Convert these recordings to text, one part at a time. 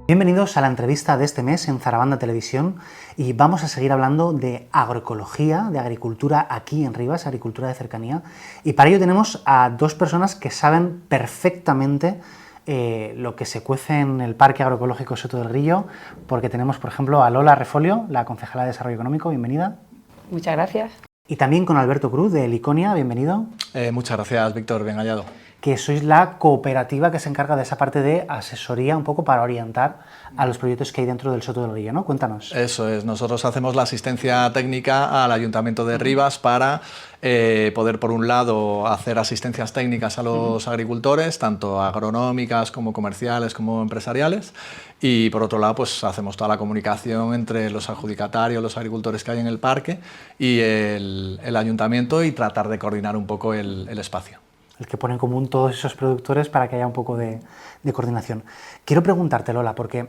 Bienvenidos a la entrevista de este mes en Zarabanda Televisión y vamos a seguir hablando de agroecología, de agricultura aquí en Rivas, agricultura de cercanía, y para ello tenemos a dos personas que saben perfectamente lo que se cuece en el Parque Agroecológico Soto del Grillo, porque tenemos, por ejemplo, a Lola Refolio, la concejala de Desarrollo Económico, bienvenida. Muchas gracias. Y también con Alberto Cruz de Liconia, bienvenido. Muchas gracias, Víctor, bien hallado. Que sois la cooperativa que se encarga de esa parte de asesoría un poco para orientar a los proyectos que hay dentro del Soto del Grillo, ¿no? Cuéntanos. Eso es, nosotros hacemos la asistencia técnica al Ayuntamiento de Rivas para poder, por un lado, hacer asistencias técnicas a los agricultores, tanto agronómicas como comerciales como empresariales, y por otro lado, pues hacemos toda la comunicación entre los adjudicatarios, los agricultores que hay en el parque y el Ayuntamiento, y tratar de coordinar un poco el espacio. El que pone en común todos esos productores para que haya un poco de coordinación. Quiero preguntarte, Lola, porque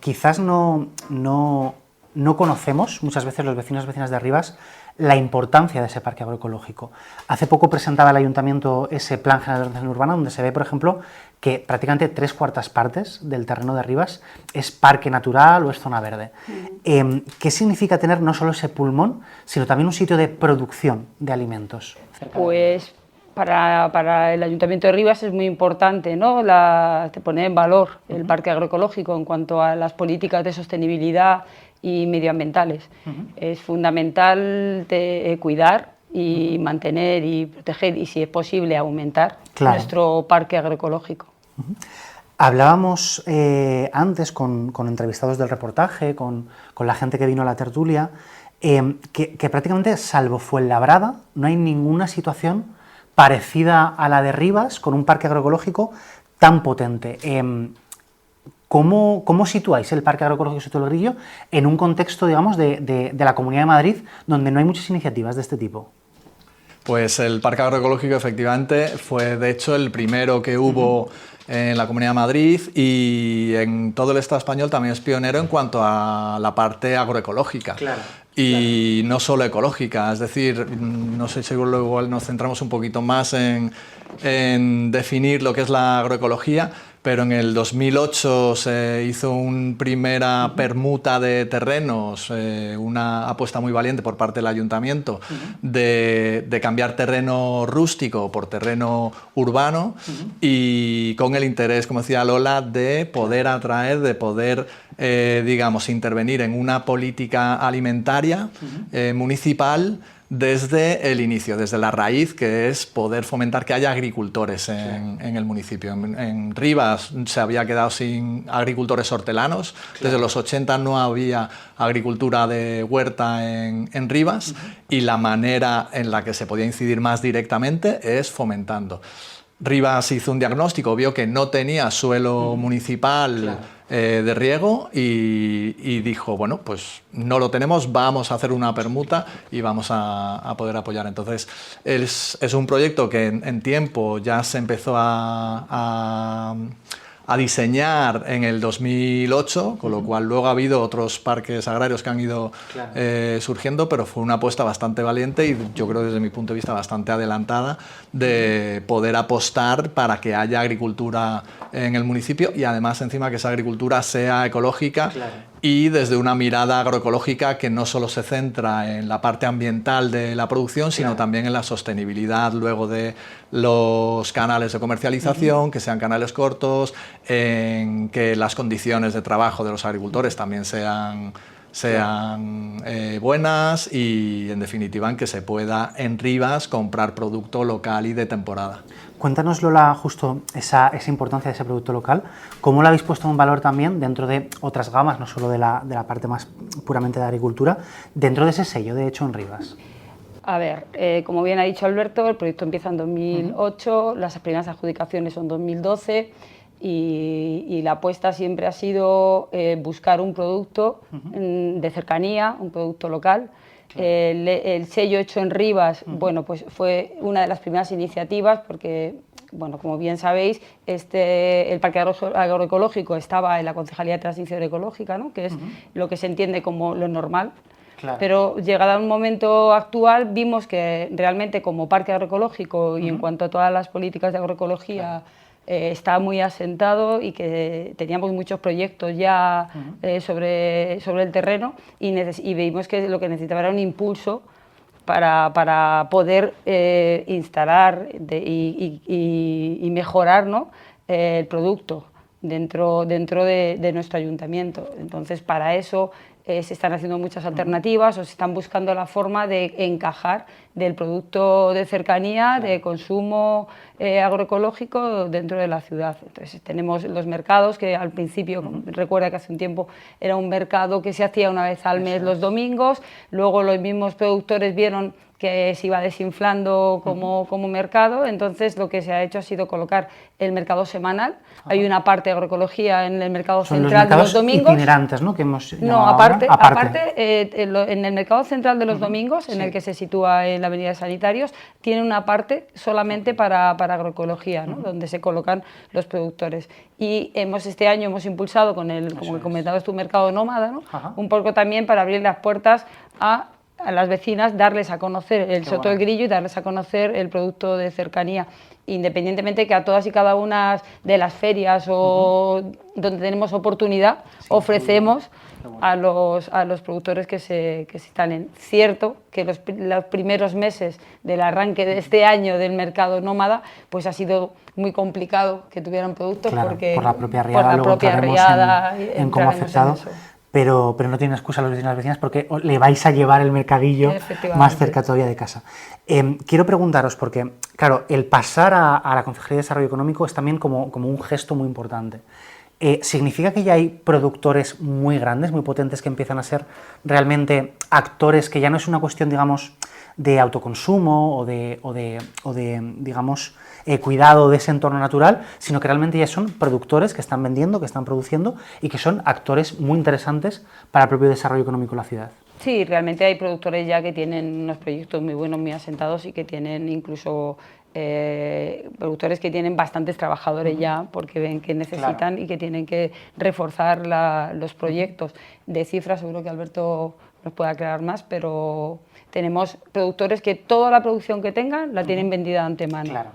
quizás no conocemos muchas veces los vecinos y vecinas de Rivas la importancia de ese parque agroecológico. Hace poco presentaba el Ayuntamiento ese Plan General de Ordenación Urbana, donde se ve, por ejemplo, que prácticamente 3/4 partes del terreno de Rivas es parque natural o es zona verde. ¿Qué significa tener no solo ese pulmón, sino también un sitio de producción de alimentos? Pues para el Ayuntamiento de Rivas es muy importante, ¿no? Poner en valor el parque agroecológico en cuanto a las políticas de sostenibilidad y medioambientales. Es fundamental cuidar y mantener y proteger, y si es posible aumentar nuestro parque agroecológico. Hablábamos antes con entrevistados del reportaje, con la gente que vino a la tertulia, que prácticamente, salvo Fuenlabrada, no hay ninguna situación parecida a la de Rivas, con un parque agroecológico tan potente. ¿Cómo situáis el Parque Agroecológico Soto del Grillo en un contexto, digamos, de la Comunidad de Madrid, donde no hay muchas iniciativas de este tipo? Pues el Parque Agroecológico efectivamente fue, de hecho, el primero que hubo en la Comunidad de Madrid, y en todo el Estado español también es pionero en cuanto a la parte agroecológica. Y no solo ecológica, es decir, no sé, seguro igual nos centramos un poquito más en definir lo que es la agroecología, pero en el 2008 se hizo una primera permuta de terrenos, una apuesta muy valiente por parte del Ayuntamiento de cambiar terreno rústico por terreno urbano, y con el interés, como decía Lola, de poder atraer, de poder, digamos, intervenir en una política alimentaria municipal desde el inicio, desde la raíz, que es poder fomentar que haya agricultores en el municipio. En Rivas se había quedado sin agricultores hortelanos, desde los 80 no había agricultura de huerta en Rivas, y la manera en la que se podía incidir más directamente es fomentando. Rivas hizo un diagnóstico, vio que no tenía suelo municipal de riego, y dijo, bueno, pues no lo tenemos, vamos a hacer una permuta y vamos a poder apoyar. Entonces es un proyecto que en tiempo ya se empezó a diseñar en el 2008, con lo cual luego ha habido otros parques agrarios que han ido surgiendo, pero fue una apuesta bastante valiente y yo creo, desde mi punto de vista, bastante adelantada, de poder apostar para que haya agricultura en el municipio, y además encima que esa agricultura sea ecológica y desde una mirada agroecológica que no solo se centra en la parte ambiental de la producción, sino también en la sostenibilidad luego de los canales de comercialización, que sean canales cortos, en que las condiciones de trabajo de los agricultores también sean buenas, y en definitiva en que se pueda en Rivas comprar producto local y de temporada. Cuéntanos, Lola, justo esa importancia de ese producto local. ¿Cómo lo habéis puesto en valor también dentro de otras gamas, no solo de la parte más puramente de agricultura, dentro de ese sello de Hecho en Rivas? A ver, como bien ha dicho Alberto, el proyecto empieza en 2008, las primeras adjudicaciones son 2012, y la apuesta siempre ha sido buscar un producto de cercanía, un producto local. El sello Hecho en Rivas, bueno, pues fue una de las primeras iniciativas, porque, bueno, como bien sabéis, el Parque Agroecológico estaba en la Concejalía de Transición Ecológica, ¿no? Que es lo que se entiende como lo normal. Claro. Pero llegado a un momento actual vimos que realmente como parque agroecológico y en cuanto a todas las políticas de agroecología está muy asentado y que teníamos muchos proyectos ya sobre el terreno y vimos que lo que necesitaba era un impulso para poder instalar y mejorar, ¿no?, el producto dentro de nuestro ayuntamiento. Entonces, para eso se están haciendo muchas alternativas o se están buscando la forma de encajar del producto de cercanía, de consumo agroecológico dentro de la ciudad. Entonces tenemos los mercados, que al principio, recuerda que hace un tiempo era un mercado que se hacía una vez al mes los domingos, luego los mismos productores vieron que se iba desinflando como mercado, entonces lo que se ha hecho ha sido colocar el mercado semanal. Hay una parte de agroecología en el mercado central de los domingos. Itinerantes, ¿no?, que hemos No, aparte en el mercado central de los domingos, en el que se sitúa en la avenida de Sanitarios, tiene una parte solamente para agroecología, ¿no?, donde se colocan los productores. Y este año hemos impulsado con como comentabas tu mercado nómada, ¿no?, un poco también para abrir las puertas a las vecinas, darles a conocer el Soto del Grillo y darles a conocer el producto de cercanía, independientemente que a todas y cada una de las ferias o donde tenemos oportunidad, ofrecemos a los productores que se instalen. Cierto que los primeros meses del arranque de este año del mercado nómada, pues ha sido muy complicado que tuvieran productos, claro, porque por la propia riada, en cómo ha afectado. En pero no tiene excusa los vecinos y las vecinas porque le vais a llevar el mercadillo más cerca todavía de casa. Quiero preguntaros, porque claro, el pasar a la Concejalía de Desarrollo Económico es también como un gesto muy importante. ¿Significa que ya hay productores muy grandes, muy potentes, que empiezan a ser realmente actores, que ya no es una cuestión, digamos, de autoconsumo o de digamos, cuidado de ese entorno natural, sino que realmente ya son productores que están vendiendo, que están produciendo y que son actores muy interesantes para el propio desarrollo económico de la ciudad? Sí, realmente hay productores ya que tienen unos proyectos muy buenos, muy asentados y que tienen incluso productores que tienen bastantes trabajadores ya, porque ven que necesitan y que tienen que reforzar los proyectos. De cifras seguro que Alberto nos puede aclarar más, pero tenemos productores que toda la producción que tengan la tienen vendida de antemano. Claro.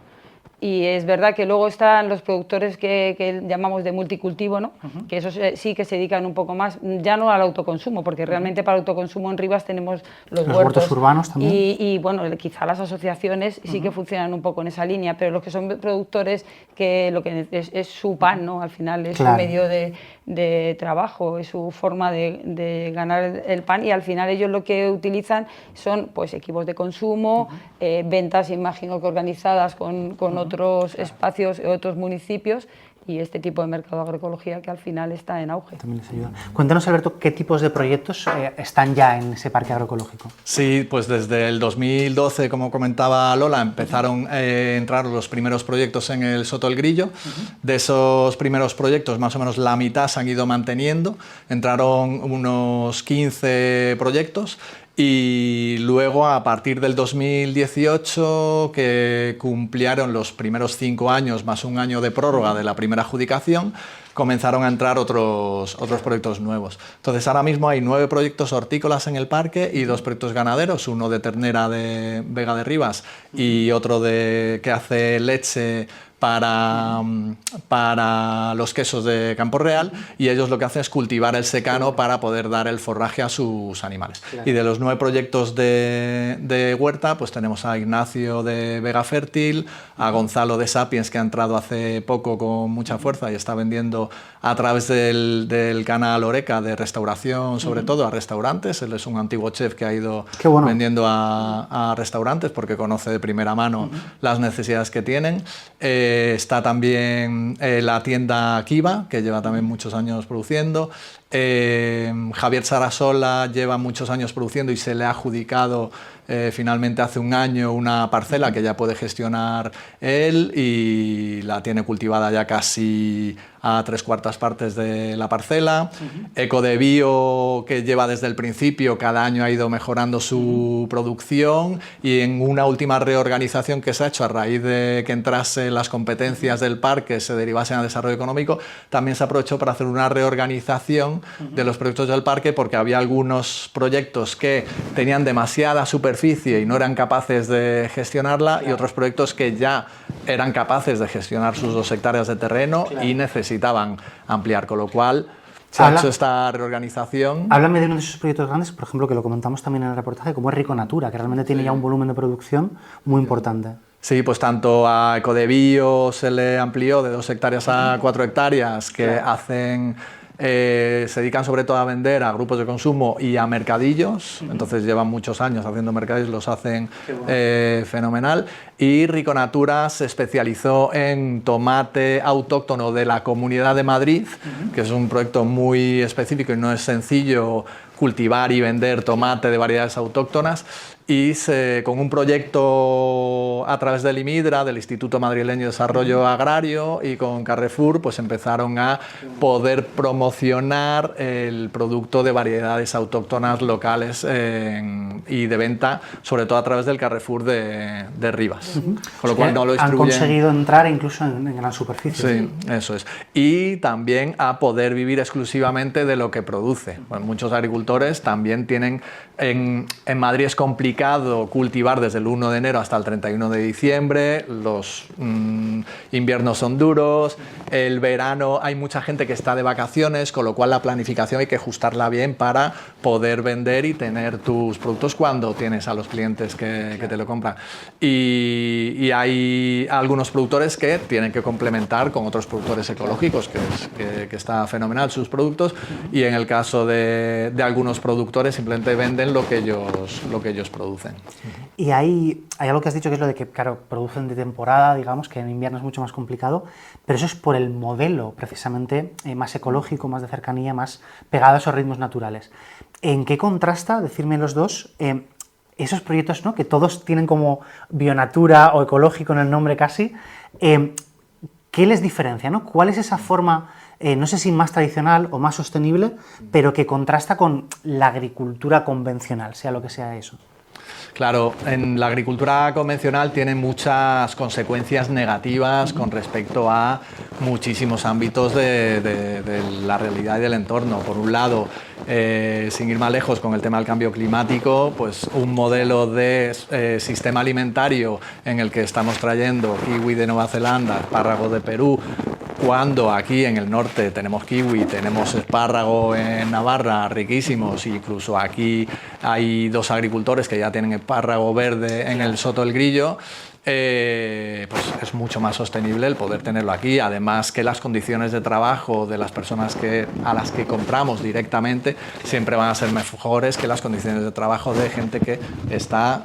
Y es verdad que luego están los productores que llamamos de multicultivo, ¿no? Que esos sí que se dedican un poco más, ya no al autoconsumo, porque realmente para autoconsumo en Rivas tenemos los huertos urbanos también. Y bueno, quizá las asociaciones sí que funcionan un poco en esa línea, pero los que son productores que lo que es su pan, ¿no? Al final es su medio de trabajo, es su forma de ganar el pan, y al final ellos lo que utilizan son pues equipos de consumo, ventas, imagino que organizadas con otros espacios, otros municipios, y este tipo de mercado de agroecología que al final está en auge. También les ayuda. Cuéntanos, Alberto, ¿qué tipos de proyectos están ya en ese parque agroecológico? Sí, pues desde el 2012, como comentaba Lola, empezaron a entrar los primeros proyectos en el Soto del Grillo. De esos primeros proyectos, más o menos la mitad se han ido manteniendo. Entraron unos 15 proyectos. Y luego, a partir del 2018, que cumplieron los primeros 5 años más un año de prórroga de la primera adjudicación, comenzaron a entrar otros proyectos nuevos. Entonces, ahora mismo hay 9 proyectos hortícolas en el parque y 2 proyectos ganaderos, uno de ternera de Vega de Rivas y otro que hace leche para los quesos de Campo Real, y ellos lo que hacen es cultivar el secano para poder dar el forraje a sus animales. Claro. Y de los 9 proyectos de huerta, pues tenemos a Ignacio de Vega Fértil, a Gonzalo de Sapiens, que ha entrado hace poco con mucha fuerza y está vendiendo a través del canal Oreca de restauración, sobre todo a restaurantes. Él es un antiguo chef que ha ido vendiendo a restaurantes porque conoce de primera mano las necesidades que tienen. Está también la tienda Kiva, que lleva también muchos años produciendo. Javier Sarasola lleva muchos años produciendo y se le ha adjudicado finalmente hace un año una parcela que ya puede gestionar él y la tiene cultivada ya casi a 3/4 partes de la parcela. Ecodebio, que lleva desde el principio, cada año ha ido mejorando su producción, y en una última reorganización que se ha hecho a raíz de que entrasen las competencias del parque, se derivasen a desarrollo económico, también se aprovechó para hacer una reorganización de los proyectos del parque, porque había algunos proyectos que tenían demasiada superficie y no eran capaces de gestionarla, y otros proyectos que ya eran capaces de gestionar sus 2 hectáreas de terreno y necesitaban ampliar, con lo cual se ha hecho esta reorganización. Háblame de uno de esos proyectos grandes, por ejemplo, que lo comentamos también en el reportaje, como es Riconatura, que realmente tiene ya un volumen de producción muy importante. Sí, pues tanto a Ecodebio se le amplió de 2 hectáreas a 4 hectáreas, que hacen... se dedican sobre todo a vender a grupos de consumo y a mercadillos, entonces llevan muchos años haciendo mercadillos, los hacen fenomenal. Y Riconatura se especializó en tomate autóctono de la Comunidad de Madrid, que es un proyecto muy específico y no es sencillo cultivar y vender tomate de variedades autóctonas, y con un proyecto a través del IMIDRA, del Instituto Madrileño de Desarrollo Agrario, y con Carrefour, pues empezaron a poder promocionar el producto de variedades autóctonas locales y de venta, sobre todo a través del Carrefour de Rivas. Con lo cual no lo distribuyen. Han conseguido entrar incluso en gran superficie. Sí, eso es. Y también a poder vivir exclusivamente de lo que produce. Bueno, muchos agricultores también tienen... En Madrid es complicado cultivar desde el 1 de enero hasta el 31 de diciembre, los inviernos son duros, el verano hay mucha gente que está de vacaciones, con lo cual la planificación hay que ajustarla bien para poder vender y tener tus productos cuando tienes a los clientes que te lo compran. Y hay algunos productores que tienen que complementar con otros productores ecológicos, que está fenomenal sus productos, y en el caso de algunos productores simplemente venden lo que ellos producen. Y hay algo que has dicho, que es lo de que, claro, producen de temporada, digamos, que en invierno es mucho más complicado, pero eso es por el modelo, precisamente, más ecológico, más de cercanía, más pegado a esos ritmos naturales. ¿En qué contrasta, decirme los dos, esos proyectos, ¿no?, que todos tienen como bionatura o ecológico en el nombre casi, qué les diferencia, ¿no? ¿Cuál es esa forma, no sé si más tradicional o más sostenible, pero que contrasta con la agricultura convencional, sea lo que sea eso? Claro, en la agricultura convencional tiene muchas consecuencias negativas con respecto a muchísimos ámbitos de la realidad y del entorno. Por un lado, sin ir más lejos con el tema del cambio climático, pues un modelo de sistema alimentario en el que estamos trayendo kiwi de Nueva Zelanda, espárrago de Perú, cuando aquí en el norte tenemos kiwi, tenemos espárrago en Navarra riquísimos, incluso aquí hay 2 agricultores que ya tienen espárrago verde en el Soto del Grillo. Pues es mucho más sostenible el poder tenerlo aquí, además que las condiciones de trabajo de las personas a las que compramos directamente siempre van a ser mejores que las condiciones de trabajo de gente que está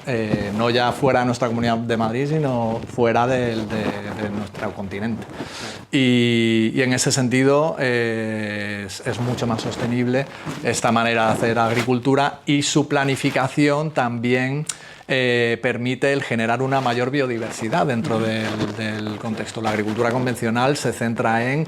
no ya fuera de nuestra Comunidad de Madrid, sino fuera de nuestro continente. Y en ese sentido es mucho más sostenible esta manera de hacer agricultura, y su planificación también permite el generar una mayor biodiversidad dentro del contexto. La agricultura convencional se centra en,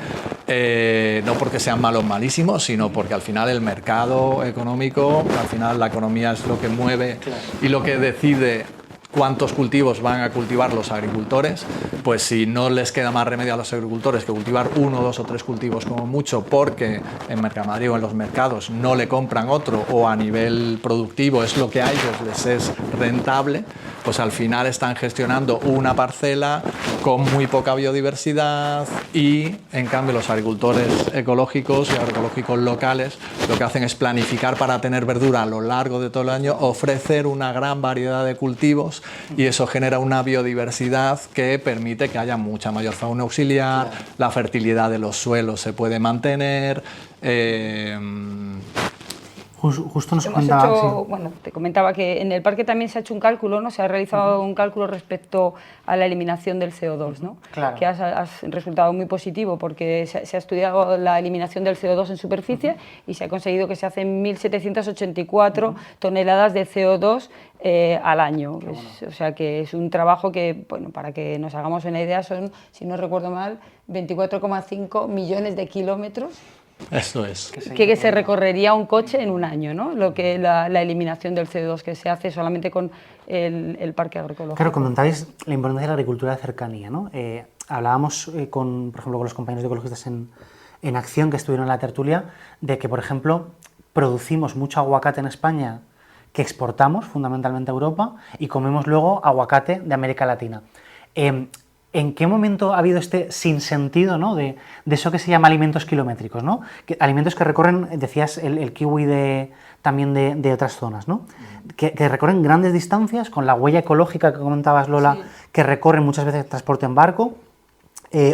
no porque sean malos malísimos, sino porque al final el mercado económico, al final la economía es lo que mueve y lo que decide cuántos cultivos van a cultivar los agricultores. Pues si no les queda más remedio a los agricultores que cultivar 1, 2 o 3 cultivos como mucho, porque en Mercamadrid o en los mercados no le compran otro, o a nivel productivo es lo que a ellos les es rentable, pues al final están gestionando una parcela con muy poca biodiversidad, y en cambio los agricultores ecológicos y agroecológicos locales lo que hacen es planificar para tener verdura a lo largo de todo el año, ofrecer una gran variedad de cultivos, y eso genera una biodiversidad que permite que haya mucha mayor fauna auxiliar, la fertilidad de los suelos se puede mantener. Justo nos Hemos comentaba... hecho, sí. bueno, te comentaba que en el parque también se ha hecho un cálculo, ¿no? Se ha realizado un cálculo respecto a la eliminación del CO2, ¿no? Claro. Que ha resultado muy positivo porque se ha estudiado la eliminación del CO2 en superficie y se ha conseguido que se hacen 1.784 toneladas de CO2 al año. Bueno. O sea que es un trabajo que, bueno, para que nos hagamos una idea, son, si no recuerdo mal, 24,5 millones de kilómetros. Eso es. Que se recorrería un coche en un año, ¿no? Lo que la eliminación del CO2 que se hace solamente con el parque agroecológico. Claro, comentáis la importancia de la agricultura de cercanía, ¿no? Hablábamos, por ejemplo, con los compañeros de Ecologistas en Acción que estuvieron en la tertulia, de que, por ejemplo, producimos mucho aguacate en España que exportamos fundamentalmente a Europa y comemos luego aguacate de América Latina. ¿En qué momento ha habido este sinsentido, ¿no? de eso que se llama alimentos kilométricos, ¿no? Alimentos que recorren, decías, el kiwi también de otras zonas, ¿no? Que recorren grandes distancias con la huella ecológica que comentabas, Lola, sí, que recorren muchas veces transporte en barco,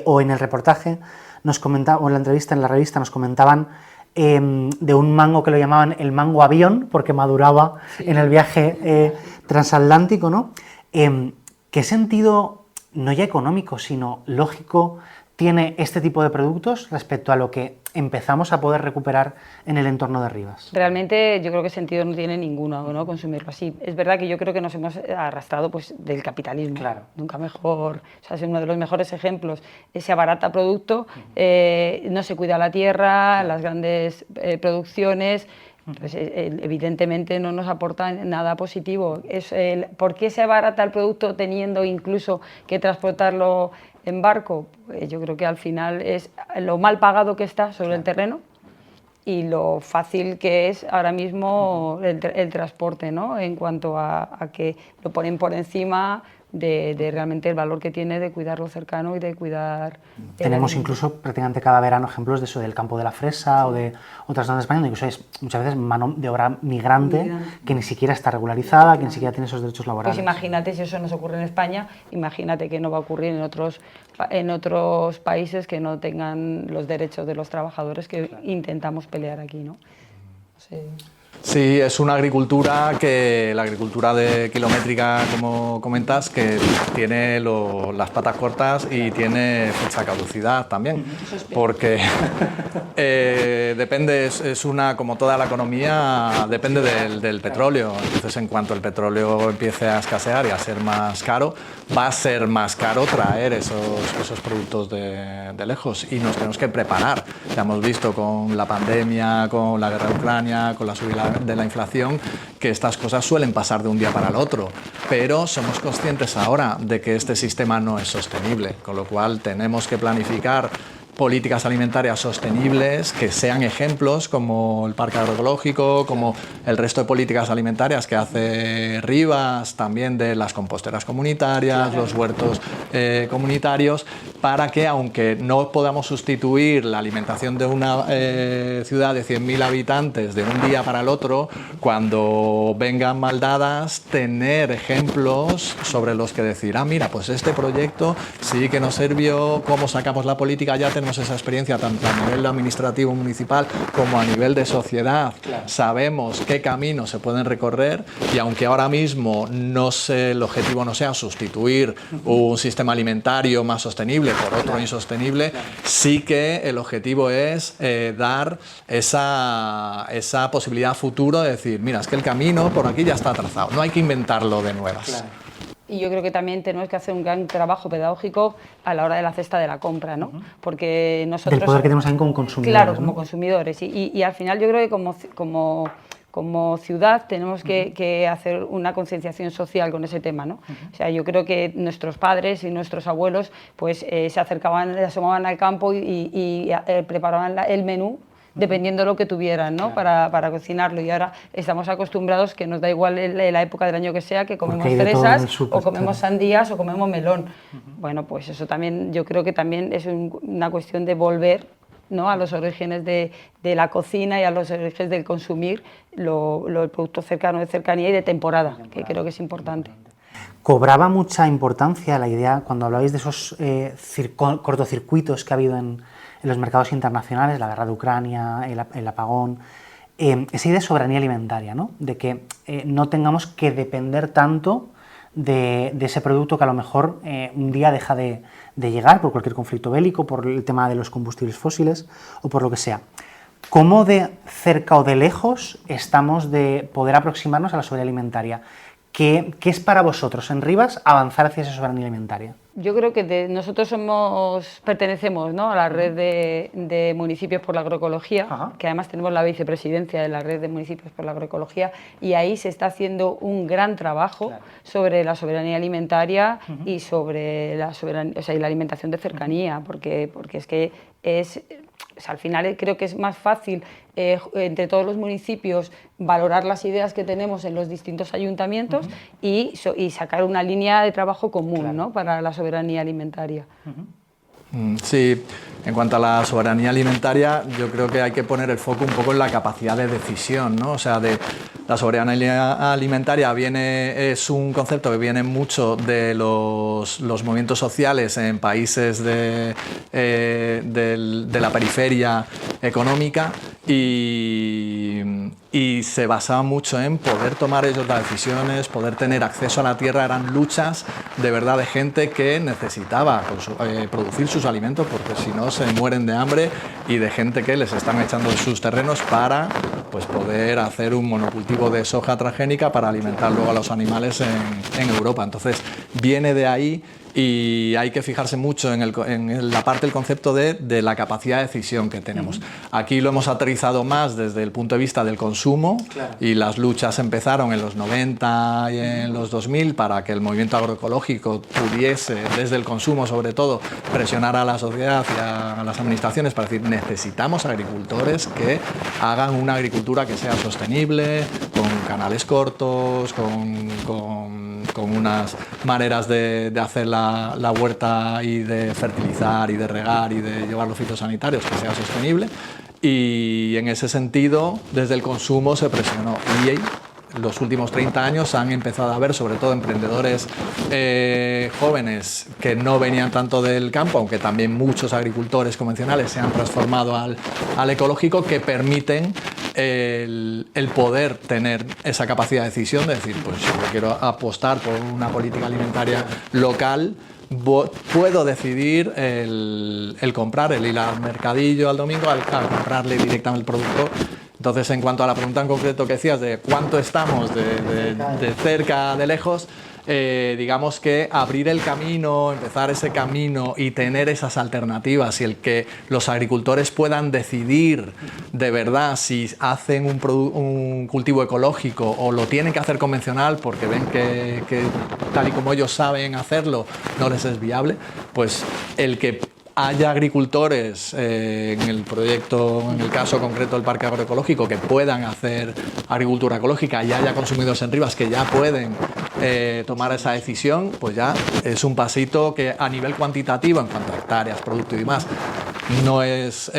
o en el reportaje, o en la entrevista en la revista nos comentaban de un mango que lo llamaban el mango avión, porque maduraba en el viaje transatlántico, ¿no? ¿Qué sentido, no ya económico, sino lógico, tiene este tipo de productos respecto a lo que empezamos a poder recuperar en el entorno de Rivas? Realmente yo creo que sentido no tiene ninguno, ¿no? Consumirlo así. Es verdad que yo creo que nos hemos arrastrado pues del capitalismo. Claro. Nunca mejor, o sea, es uno de los mejores ejemplos. Se abarata producto, no se cuida la tierra, las grandes producciones. Pues, evidentemente no nos aporta nada positivo. ¿Por qué se abarata el producto teniendo incluso que transportarlo en barco? Pues yo creo que al final es lo mal pagado que está sobre el terreno y lo fácil que es ahora mismo el transporte, ¿no? En cuanto a que lo ponen por encima de realmente el valor que tiene de cuidar lo cercano y de cuidar... Tenemos incluso prácticamente cada verano ejemplos de eso, del campo de la fresa, sí, o de otras zonas de España, donde es muchas veces mano de obra migrante que ni siquiera está regularizada, que ni siquiera tiene esos derechos laborales. Pues imagínate, si eso nos ocurre en España, imagínate que no va a ocurrir en otros países que no tengan los derechos de los trabajadores que intentamos pelear aquí, ¿no? Sí. Sí, es una agricultura la agricultura de kilométrica, como comentas, que tiene las patas cortas y tiene fecha caducidad también, porque depende, como toda la economía, depende del petróleo. Entonces, en cuanto el petróleo empiece a escasear y a ser más caro, va a ser más caro traer esos productos de lejos y nos tenemos que preparar. Ya hemos visto con la pandemia, con la guerra de Ucrania, con la subida de la inflación, que estas cosas suelen pasar de un día para el otro, pero somos conscientes ahora de que este sistema no es sostenible, con lo cual tenemos que planificar políticas alimentarias sostenibles que sean ejemplos como el parque agroecológico, como el resto de políticas alimentarias que hace Rivas, también de las composteras comunitarias, los huertos comunitarios, para que aunque no podamos sustituir la alimentación de una ciudad de 100.000 habitantes de un día para el otro, cuando vengan mal dadas, tener ejemplos sobre los que decir, mira, pues este proyecto sí que nos sirvió, cómo sacamos la política, ya tenemos esa experiencia tanto a nivel administrativo municipal como a nivel de sociedad. Claro. Sabemos qué caminos se pueden recorrer y aunque ahora mismo el objetivo no sea sustituir un sistema alimentario más sostenible por otro insostenible, sí que el objetivo es dar esa posibilidad futuro de decir, mira, es que el camino por aquí ya está trazado, no hay que inventarlo de nuevas. Claro. Y yo creo que también tenemos que hacer un gran trabajo pedagógico a la hora de la cesta de la compra, ¿no? Porque nosotros... Del poder que tenemos también como consumidores. Claro, como consumidores. Y al final yo creo que como ciudad tenemos que hacer una concienciación social con ese tema, ¿no? O sea, yo creo que nuestros padres y nuestros abuelos pues se asomaban al campo y preparaban el menú dependiendo de lo que tuvieran, ¿no? Claro. Para cocinarlo, y ahora estamos acostumbrados que nos da igual la época del año que sea, que comemos fresas o comemos sandías o comemos melón. Bueno, pues eso también, yo creo que también es una cuestión de volver, ¿no? A los orígenes de la cocina y a los orígenes del consumir el producto cercano, de cercanía y de temporada, que creo que es importante. Cobraba mucha importancia la idea, cuando hablabais de esos cortocircuitos que ha habido en los mercados internacionales, la guerra de Ucrania, el apagón, esa idea de soberanía alimentaria, ¿no? De que no tengamos que depender tanto de ese producto que a lo mejor un día deja de llegar por cualquier conflicto bélico, por el tema de los combustibles fósiles o por lo que sea. ¿Cómo de cerca o de lejos estamos de poder aproximarnos a la soberanía alimentaria? ¿Qué es para vosotros en Rivas avanzar hacia esa soberanía alimentaria? Yo creo que nosotros pertenecemos, ¿no?, a la red de municipios por la agroecología, Ajá. que además tenemos la vicepresidencia de la red de municipios por la agroecología, y ahí se está haciendo un gran trabajo, claro, sobre la soberanía alimentaria y sobre la soberanía, o sea, y la alimentación de cercanía, porque es que o sea, al final creo que es más fácil entre todos los municipios valorar las ideas que tenemos en los distintos ayuntamientos y sacar una línea de trabajo común, claro, ¿no?, para la soberanía alimentaria. Sí, en cuanto a la soberanía alimentaria, yo creo que hay que poner el foco un poco en la capacidad de decisión, ¿no? O sea, la soberanía alimentaria es un concepto que viene mucho de los movimientos sociales en países de la periferia económica y se basaba mucho en poder tomar ellos las decisiones, poder tener acceso a la tierra. Eran luchas de verdad de gente que necesitaba producir sus alimentos, porque si no se mueren de hambre, y de gente que les están echando de sus terrenos para, pues, poder hacer un monocultivo de soja transgénica para alimentar luego a los animales en Europa. Entonces viene de ahí. Y hay que fijarse mucho en la parte del concepto de la capacidad de decisión que tenemos. Aquí lo hemos aterrizado más desde el punto de vista del consumo, claro, y las luchas empezaron en los 90 y en los 2000 para que el movimiento agroecológico pudiese, desde el consumo sobre todo, presionar a la sociedad y a las administraciones para decir: necesitamos agricultores que hagan una agricultura que sea sostenible, con canales cortos, con unas maneras de hacer la huerta y de fertilizar y de regar y de llevar los fitosanitarios que sea sostenible. Y en ese sentido, desde el consumo se presionó. Y en los últimos 30 años han empezado a haber, sobre todo, emprendedores jóvenes que no venían tanto del campo, aunque también muchos agricultores convencionales se han transformado al ecológico, que permiten el poder tener esa capacidad de decisión, de decir: pues si yo quiero apostar por una política alimentaria local, puedo decidir el comprar, el ir al mercadillo al domingo a comprarle directamente el producto. Entonces, en cuanto a la pregunta en concreto que decías de cuánto estamos de cerca, de lejos, digamos que abrir el camino, empezar ese camino y tener esas alternativas, y el que los agricultores puedan decidir de verdad si hacen un cultivo ecológico o lo tienen que hacer convencional porque ven que tal y como ellos saben hacerlo no les es viable, pues el que haya agricultores en el proyecto, en el caso concreto del Parque Agroecológico, que puedan hacer agricultura ecológica, y haya consumidores en Rivas que ya pueden tomar esa decisión, pues ya es un pasito que a nivel cuantitativo, en cuanto a hectáreas, producto y demás, no es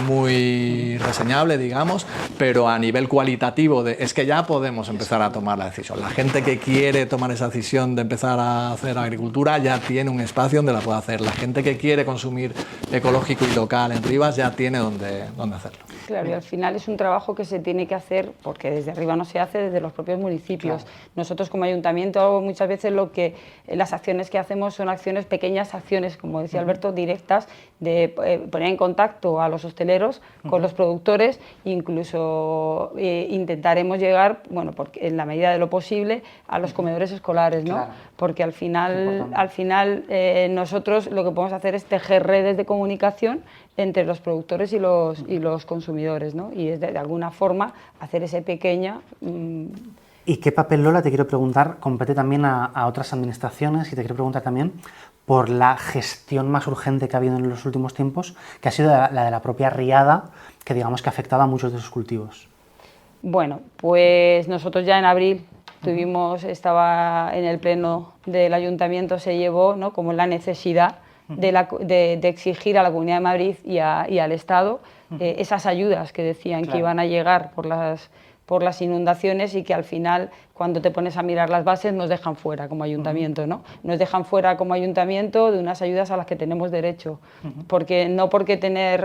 muy reseñable, digamos, pero a nivel cualitativo es que ya podemos empezar a tomar la decisión. La gente que quiere tomar esa decisión de empezar a hacer agricultura ya tiene un espacio donde la puede hacer. La gente que quiere consumir ecológico y local en Rivas ya tiene donde hacerlo. Claro, y al final es un trabajo que se tiene que hacer, porque desde arriba no se hace, desde los propios municipios. Claro. Nosotros como ayuntamiento muchas veces las acciones que hacemos son pequeñas acciones, como decía Alberto, directas, de poner en contacto a los hosteleros con los productores, incluso intentaremos llegar, bueno, porque en la medida de lo posible, a los comedores escolares, ¿no? Claro. Porque al final nosotros lo que podemos hacer es tejer redes de comunicación entre los productores y los consumidores, ¿no? Y es de alguna forma hacer ese pequeña... ¿Y qué papel, Lola, te quiero preguntar, compete también a otras administraciones? Y te quiero preguntar también por la gestión más urgente que ha habido en los últimos tiempos, que ha sido la de la propia riada, que digamos que ha afectado a muchos de sus cultivos. Bueno, pues nosotros ya en abril estaba en el pleno del ayuntamiento, se llevó, ¿no?, como la necesidad de exigir a la Comunidad de Madrid y al Estado esas ayudas que decían, claro, que iban a llegar por las inundaciones, y que al final, cuando te pones a mirar las bases, nos dejan fuera como ayuntamiento, ¿no? Nos dejan fuera como ayuntamiento de unas ayudas a las que tenemos derecho, porque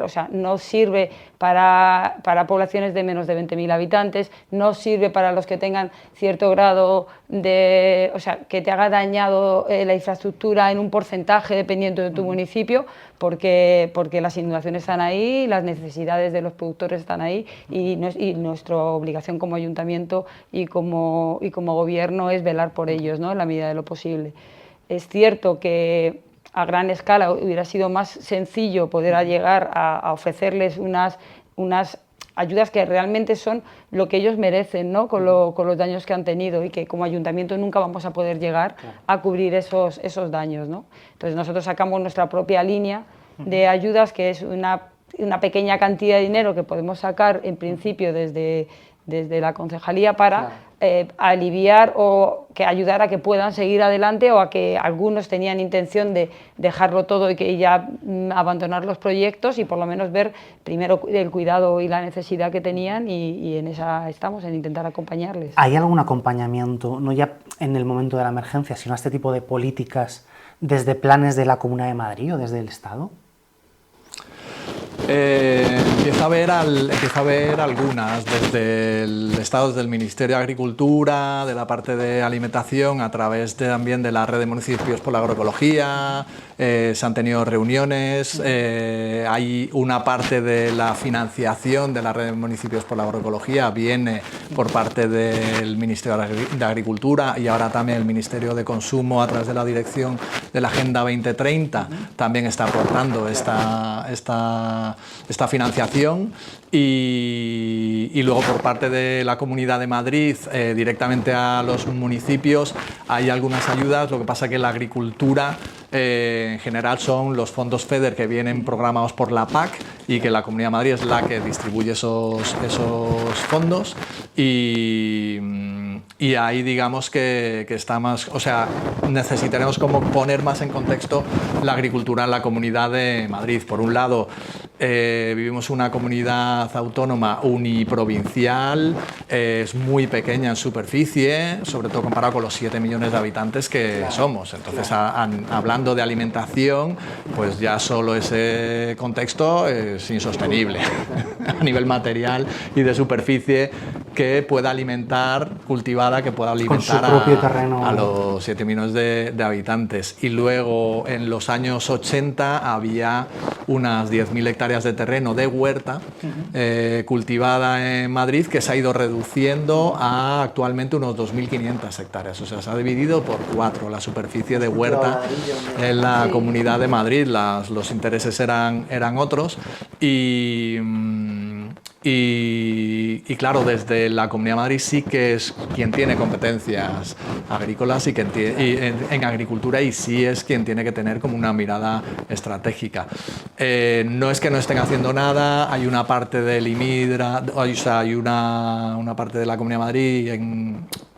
o sea, no sirve para poblaciones de menos de 20.000 habitantes, no sirve para los que tengan cierto grado de, o sea, que te haga dañado la infraestructura en un porcentaje dependiendo de tu municipio, porque las inundaciones están ahí, las necesidades de los productores están ahí y nuestra obligación como ayuntamiento y como gobierno es velar por ellos, ¿no? En la medida de lo posible. Es cierto que a gran escala hubiera sido más sencillo poder llegar a ofrecerles unas ayudas que realmente son lo que ellos merecen, ¿no? Con los daños que han tenido y que como ayuntamiento nunca vamos a poder llegar a cubrir esos daños, ¿no? Entonces nosotros sacamos nuestra propia línea de ayudas, que es una pequeña cantidad de dinero que podemos sacar en principio desde la concejalía para aliviar o que ayudar a que puedan seguir adelante, o a que algunos tenían intención de dejarlo todo y que ya abandonar los proyectos, y por lo menos ver primero el cuidado y la necesidad que tenían, y en esa estamos, en intentar acompañarles. ¿Hay algún acompañamiento, no ya en el momento de la emergencia, sino a este tipo de políticas desde planes de la Comunidad de Madrid o desde el Estado? Empieza a haber algunas, desde el Estado, desde el Ministerio de Agricultura, de la parte de alimentación, a través también de la red de municipios por la agroecología. Se han tenido reuniones, hay una parte de la financiación de la red de municipios por la agroecología, viene por parte del Ministerio de Agricultura, y ahora también el Ministerio de Consumo, a través de la dirección de la Agenda 2030, también está aportando esta financiación. Y luego por parte de la Comunidad de Madrid, directamente a los municipios, hay algunas ayudas. Lo que pasa que la agricultura en general son los fondos FEDER que vienen programados por la PAC, y que la Comunidad de Madrid es la que distribuye esos fondos, y ahí digamos que está más, o sea, necesitaremos como poner más en contexto la agricultura en la Comunidad de Madrid. Por un lado, vivimos una comunidad autónoma uniprovincial, es muy pequeña en superficie, sobre todo comparado con los 7 millones de habitantes que somos. Entonces, hablando de alimentación, pues ya solo ese contexto es insostenible a nivel material y de superficie que pueda alimentar, cultivada, que pueda alimentar a los 7 millones de habitantes. Y luego, en los años 80, había unas 10.000 hectáreas de terreno de huerta cultivada en Madrid, que se ha ido reduciendo a actualmente unos 2.500 hectáreas. O sea, se ha dividido por 4 la superficie de huerta en la Comunidad de Madrid. Los intereses eran otros, y claro, desde la Comunidad de Madrid sí que es quien tiene competencias agrícolas y en agricultura, y sí es quien tiene que tener como una mirada estratégica. No es que no estén haciendo nada, hay una parte del IMIDRA, o sea, hay una parte de la Comunidad de Madrid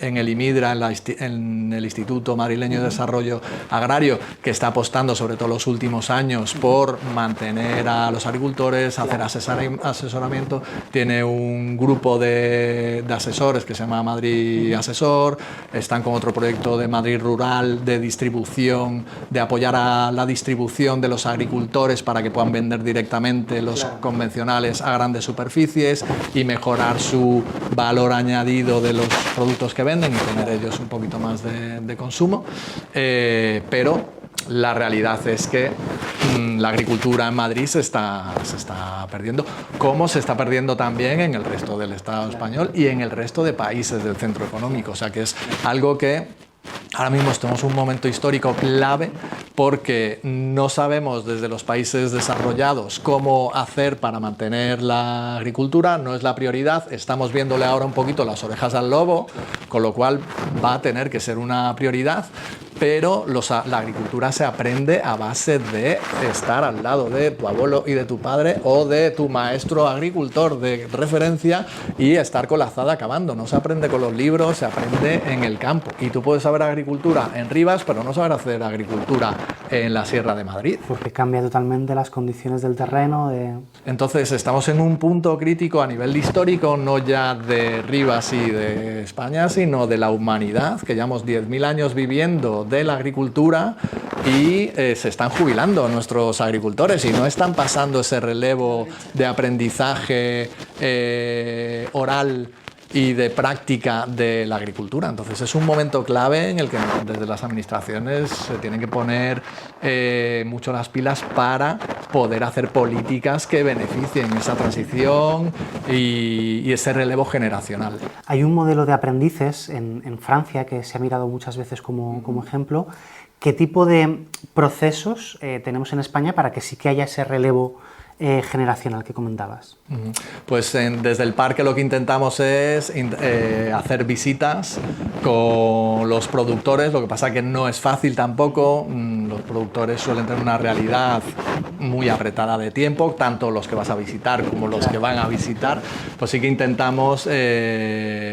en el IMIDRA, en el Instituto Madrileño de Desarrollo Agrario, que está apostando, sobre todo los últimos años, por mantener a los agricultores, hacer asesoramiento. Tiene un grupo de asesores que se llama Madrid Asesor. Están con otro proyecto de Madrid Rural, de distribución, de apoyar a la distribución de los agricultores para que puedan vender directamente los convencionales a grandes superficies y mejorar su valor añadido de los productos que venden y tener ellos un poquito más de consumo. Pero la realidad es que la agricultura en Madrid se está perdiendo, como se está perdiendo también en el resto del Estado español y en el resto de países del centro económico. O sea, que es algo que ahora mismo estamos en un momento histórico clave, porque no sabemos desde los países desarrollados cómo hacer para mantener la agricultura, no es la prioridad. Estamos viéndole ahora un poquito las orejas al lobo, con lo cual va a tener que ser una prioridad. pero la agricultura se aprende a base de estar al lado de tu abuelo y de tu padre o de tu maestro agricultor de referencia y estar con la azada cavando. No se aprende con los libros, se aprende en el campo. Y tú puedes saber agricultura en Rivas, pero no saber hacer agricultura en la Sierra de Madrid. Porque cambia totalmente las condiciones del terreno. Entonces estamos en un punto crítico a nivel histórico, no ya de Rivas y de España, sino de la humanidad, que llevamos 10.000 años viviendo de la agricultura y se están jubilando nuestros agricultores y no están pasando ese relevo de aprendizaje oral y de práctica de la agricultura. Entonces es un momento clave en el que desde las administraciones se tienen que poner mucho las pilas para poder hacer políticas que beneficien esa transición y ese relevo generacional. Hay un modelo de aprendices en Francia que se ha mirado muchas veces como ejemplo. ¿Qué tipo de procesos tenemos en España para que sí que haya ese relevo generacional que comentabas? Pues desde el parque lo que intentamos es hacer visitas con los productores, lo que pasa que no es fácil tampoco, los productores suelen tener una realidad muy apretada de tiempo, tanto los que vas a visitar como los que van a visitar, pues sí que intentamos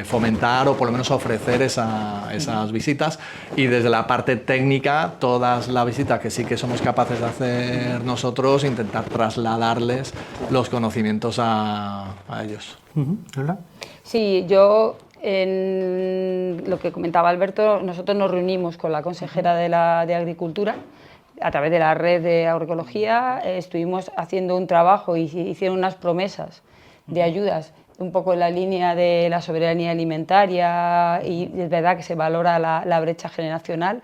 fomentar o por lo menos ofrecer esas visitas y desde la parte técnica, todas las visitas que sí que somos capaces de hacer nosotros, intentar trasladarles los conocimientos a ellos. ¿Hola? Sí, yo en lo que comentaba Alberto, nosotros nos reunimos con la consejera de Agricultura a través de la red de agroecología, estuvimos haciendo un trabajo y hicieron unas promesas de ayudas un poco en la línea de la soberanía alimentaria y es verdad que se valora la brecha generacional.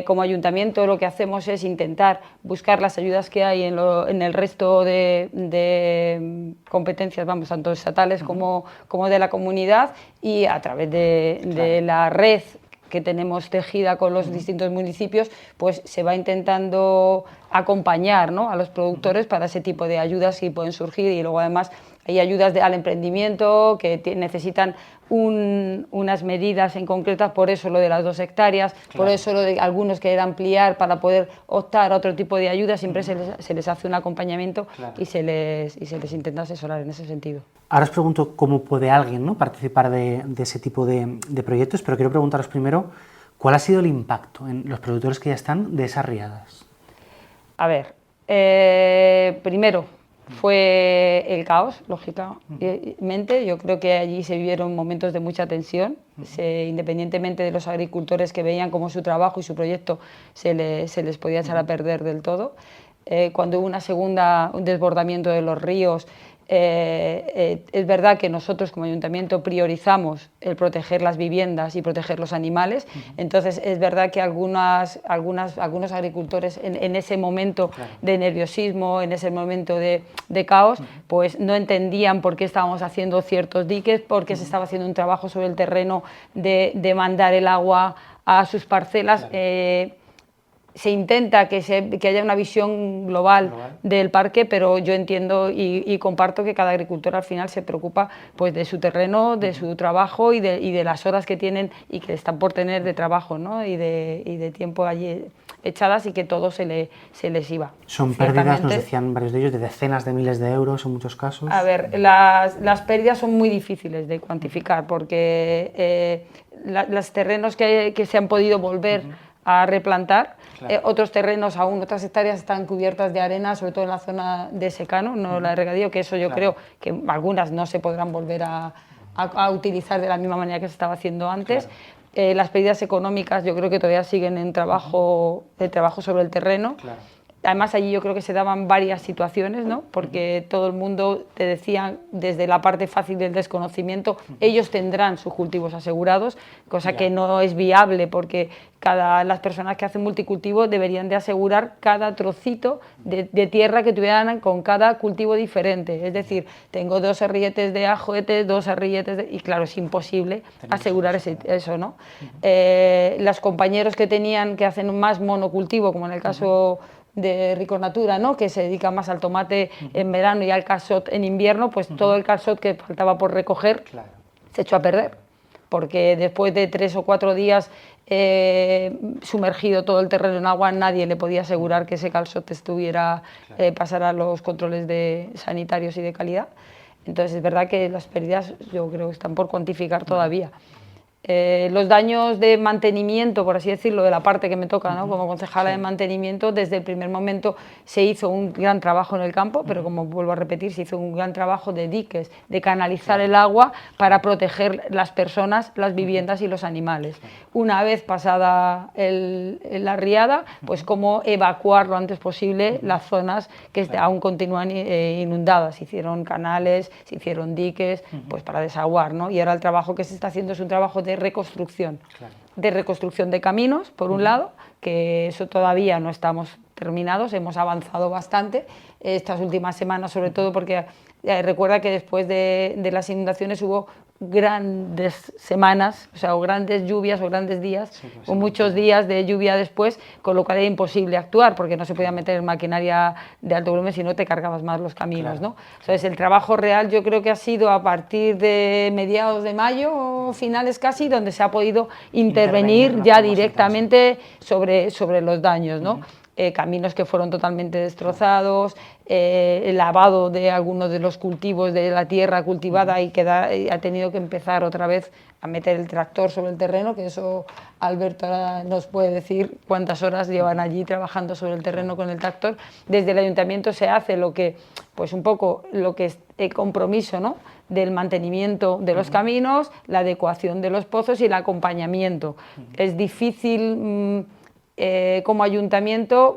Como ayuntamiento lo que hacemos es intentar buscar las ayudas que hay en el resto de competencias, vamos, tanto estatales como de la comunidad y a través de la red que tenemos tejida con los distintos municipios, pues se va intentando acompañar, ¿no?, a los productores para ese tipo de ayudas que pueden surgir y luego además hay ayudas al emprendimiento que necesitan unas medidas en concretas, por eso lo de las 2 hectáreas, claro. Por eso lo de algunos querer ampliar para poder optar a otro tipo de ayuda, siempre se les hace un acompañamiento, claro. y se les intenta asesorar en ese sentido. Ahora os pregunto cómo puede alguien, ¿no?, participar de ese tipo de proyectos, pero quiero preguntaros primero, ¿cuál ha sido el impacto en los productores que ya están de esas riadas? A ver, primero, fue el caos, lógicamente. Yo creo que allí se vivieron momentos de mucha tensión, independientemente de los agricultores que veían cómo su trabajo y su proyecto se les podía echar a perder del todo. Cuando hubo un desbordamiento de los ríos, es verdad que nosotros como ayuntamiento priorizamos el proteger las viviendas y proteger los animales, entonces es verdad que algunos agricultores en ese momento, claro, de nerviosismo, en ese momento de caos, pues no entendían por qué estábamos haciendo ciertos diques, por qué se estaba haciendo un trabajo sobre el terreno de mandar el agua a sus parcelas. Claro. Se intenta que haya una visión global del parque, pero yo entiendo y comparto que cada agricultor al final se preocupa, pues, de su terreno, de su trabajo y de las horas que tienen y que están por tener de trabajo, ¿no?, y de tiempo allí echadas y que todo se les iba. Son pérdidas, nos decían varios de ellos, de decenas de miles de euros en muchos casos. A ver, las pérdidas son muy difíciles de cuantificar porque los terrenos que se han podido volver a replantar, claro, otros terrenos aún, otras hectáreas están cubiertas de arena, sobre todo en la zona de secano, no la de regadío, que eso yo, claro, creo que algunas no se podrán volver a utilizar de la misma manera que se estaba haciendo antes. Claro. Las pérdidas económicas yo creo que todavía siguen en trabajo sobre el terreno. Claro. Además, allí yo creo que se daban varias situaciones, ¿no?, porque todo el mundo te decía, desde la parte fácil del desconocimiento, ellos tendrán sus cultivos asegurados, cosa que no es viable porque las personas que hacen multicultivo deberían de asegurar cada trocito de tierra que tuvieran con cada cultivo diferente. Es decir, tengo 2 serrilletes de ajoete, 2 serrilletes y claro, es imposible asegurar eso, ¿no? Los compañeros que hacen más monocultivo, como en el caso de Riconatura, ¿no?, que se dedica más al tomate en verano y al calçot en invierno, pues todo el calçot que faltaba por recoger, claro, se echó a perder, porque después de 3 o 4 días sumergido todo el terreno en agua, nadie le podía asegurar que ese calzote pasara los controles sanitarios y de calidad. Entonces es verdad que las pérdidas yo creo que están por cuantificar todavía. Los daños de mantenimiento, por así decirlo, de la parte que me toca, ¿no? Como concejala de mantenimiento, desde el primer momento se hizo un gran trabajo en el campo, pero como vuelvo a repetir, se hizo un gran trabajo de diques, de canalizar el agua para proteger las personas, las viviendas y los animales. Una vez pasada la riada, pues cómo evacuar lo antes posible las zonas que aún continúan inundadas. Se hicieron canales, se hicieron diques, pues para desaguar, ¿no? Y ahora el trabajo que se está haciendo es un trabajo de reconstrucción, de reconstrucción de caminos, por un lado, que eso todavía no estamos terminados, hemos avanzado bastante estas últimas semanas, sobre todo porque recuerda que después de las inundaciones hubo grandes semanas, o sea, o grandes lluvias o grandes días, o muchos días de lluvia después, con lo cual era imposible actuar, porque no se podía meter maquinaria de alto volumen si no te cargabas más los caminos, ¿no? Entonces, el trabajo real yo creo que ha sido a partir de mediados de mayo, finales casi, donde se ha podido intervenir ya directamente sobre los daños, ¿no? Caminos que fueron totalmente destrozados, el lavado de algunos de los cultivos de la tierra cultivada y ha tenido que empezar otra vez a meter el tractor sobre el terreno, que eso Alberto ahora nos puede decir cuántas horas llevan allí trabajando sobre el terreno con el tractor. Desde el ayuntamiento se hace pues un poco lo que es el compromiso, ¿no?, del mantenimiento de los caminos, la adecuación de los pozos y el acompañamiento. Es difícil como ayuntamiento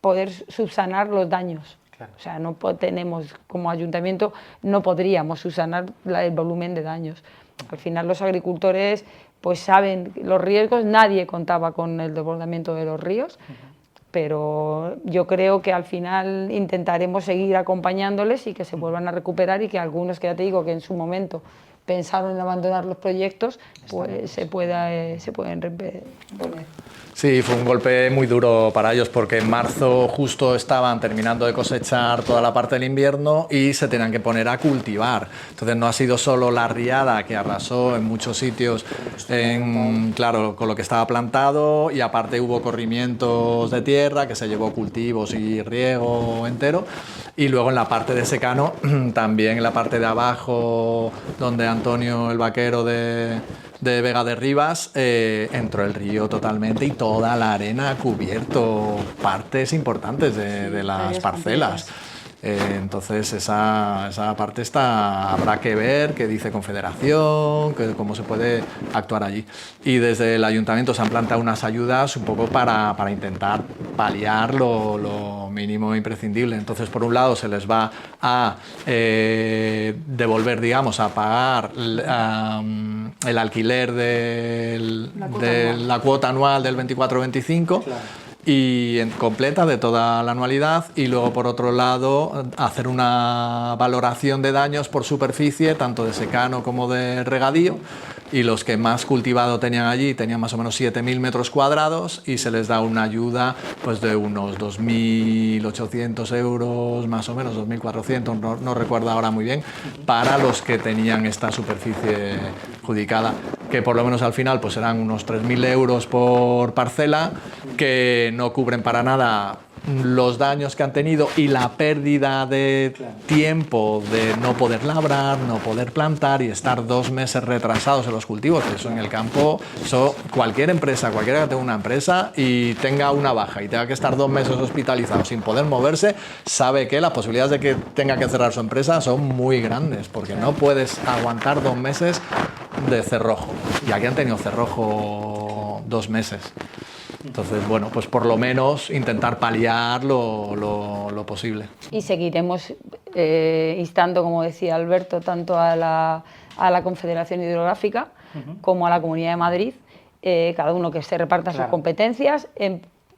poder subsanar los daños. O sea, no tenemos, como ayuntamiento, no podríamos subsanar el volumen de daños. Al final los agricultores pues saben los riesgos, nadie contaba con el desbordamiento de los ríos, pero yo creo que al final intentaremos seguir acompañándoles y que se vuelvan a recuperar y que algunos, que ya te digo, que en su momento pensaron en abandonar los proyectos, pues se pueden reponer. Sí, fue un golpe muy duro para ellos porque en marzo justo estaban terminando de cosechar toda la parte del invierno y se tenían que poner a cultivar. Entonces no ha sido solo la riada que arrasó en muchos sitios, claro, con lo que estaba plantado, y aparte hubo corrimientos de tierra que se llevó cultivos y riego entero. Y luego en la parte de secano, también en la parte de abajo, donde Antonio el vaquero de Vega de Rivas, entró el río totalmente y toda la arena ha cubierto partes importantes de las parcelas. Entonces esa parte habrá que ver qué dice Confederación, cómo se puede actuar allí. Y desde el ayuntamiento se han planteado unas ayudas un poco para intentar paliar lo mínimo imprescindible. Entonces, por un lado, se les va a devolver, digamos, a pagar el alquiler de la cuota anual del 24-25. Claro. Y completa de toda la anualidad, y luego por otro lado hacer una valoración de daños por superficie, tanto de secano como de regadío, y los que más cultivado tenían allí tenían más o menos 7.000 metros cuadrados y se les da una ayuda pues de unos 2.800 euros, más o menos 2.400, no recuerdo ahora muy bien, para los que tenían esta superficie adjudicada, que por lo menos al final pues serán unos 3.000 euros por parcela, que no cubren para nada los daños que han tenido y la pérdida de tiempo de no poder labrar, no poder plantar y estar 2 meses retrasados en los cultivos. Eso en el campo, cualquiera que tenga una empresa y tenga una baja y tenga que estar 2 meses hospitalizado sin poder moverse, sabe que las posibilidades de que tenga que cerrar su empresa son muy grandes, porque no puedes aguantar 2 meses de cerrojo. Y aquí han tenido cerrojo 2 meses. Entonces, bueno, pues por lo menos intentar paliar lo posible. Y seguiremos instando, como decía Alberto, tanto a la Confederación Hidrográfica como a la Comunidad de Madrid, cada uno que se reparta sus competencias.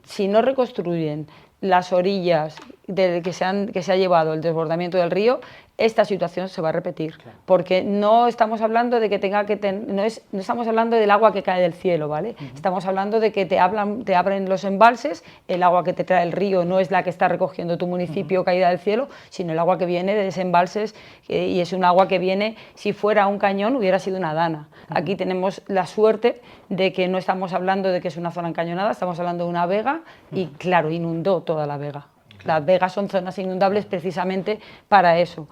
Si no reconstruyen las orillas que se ha llevado el desbordamiento del río, esta situación se va a repetir, porque no estamos hablando de que no estamos hablando del agua que cae del cielo, ¿vale? Estamos hablando de que te abren los embalses, el agua que te trae el río no es la que está recogiendo tu municipio caída del cielo, sino el agua que viene de desembalses, y es un agua que viene, si fuera un cañón hubiera sido una dana. Aquí tenemos la suerte de que no estamos hablando de que es una zona encañonada, estamos hablando de una vega y claro, inundó toda la vega. Las vegas son zonas inundables precisamente para eso.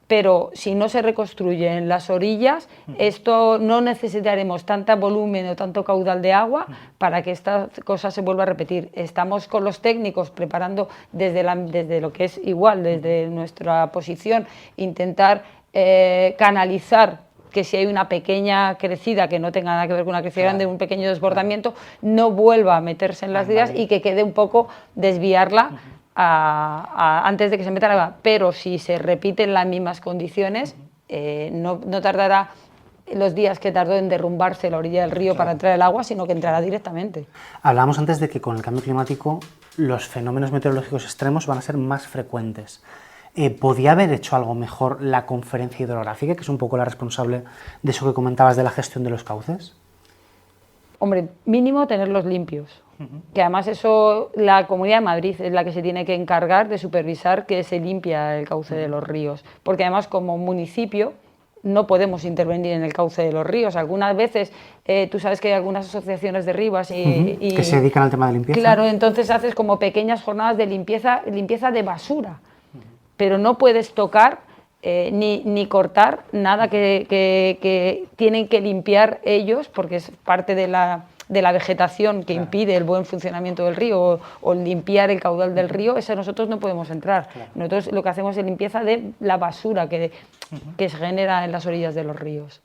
Pero si no se reconstruyen las orillas, esto no necesitaremos tanto volumen o tanto caudal de agua para que esta cosa se vuelva a repetir. Estamos con los técnicos preparando desde lo que es igual, desde nuestra posición, intentar canalizar que si hay una pequeña crecida que no tenga nada que ver con una crecida grande, un pequeño desbordamiento, no vuelva a meterse en las vías y que quede un poco desviarla antes de que se meta la agua, pero si se repiten las mismas condiciones, no tardará los días que tardó en derrumbarse la orilla del río para entrar el agua, sino que entrará directamente. Hablábamos antes de que con el cambio climático los fenómenos meteorológicos extremos van a ser más frecuentes. ¿Podía haber hecho algo mejor la conferencia hidrográfica, que es un poco la responsable de eso que comentabas de la gestión de los cauces? Hombre, mínimo tenerlos limpios. Que además eso, la Comunidad de Madrid es la que se tiene que encargar de supervisar que se limpia el cauce de los ríos, porque además como municipio no podemos intervenir en el cauce de los ríos. Algunas veces, tú sabes que hay algunas asociaciones de rivas que se dedican al tema de limpieza. Claro, entonces haces como pequeñas jornadas de limpieza de basura, pero no puedes tocar ni cortar nada que tienen que limpiar ellos, porque es parte de la vegetación que impide el buen funcionamiento del río o limpiar el caudal del río. Eso nosotros no podemos entrar. Nosotros lo que hacemos es limpieza de la basura que se genera en las orillas de los ríos.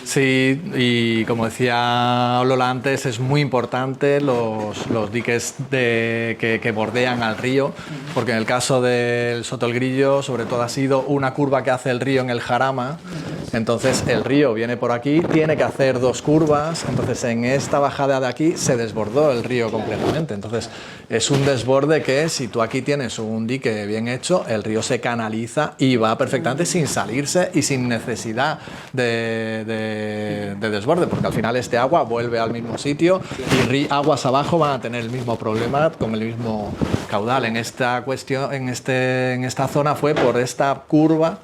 Sí, y como decía Lola antes, es muy importante los diques que bordean al río, porque en el caso del Soto el Grillo, sobre todo ha sido una curva que hace el río en el Jarama. Entonces el río viene por aquí, tiene que hacer dos curvas, entonces en esta bajada de aquí se desbordó el río completamente. Entonces es un desborde que si tú aquí tienes un dique bien hecho, el río se canaliza y va perfectamente sin salirse y sin necesidad de desborde, porque al final este agua vuelve al mismo sitio y aguas abajo van a tener el mismo problema con el mismo caudal. En esta cuestión, en esta zona fue por esta curva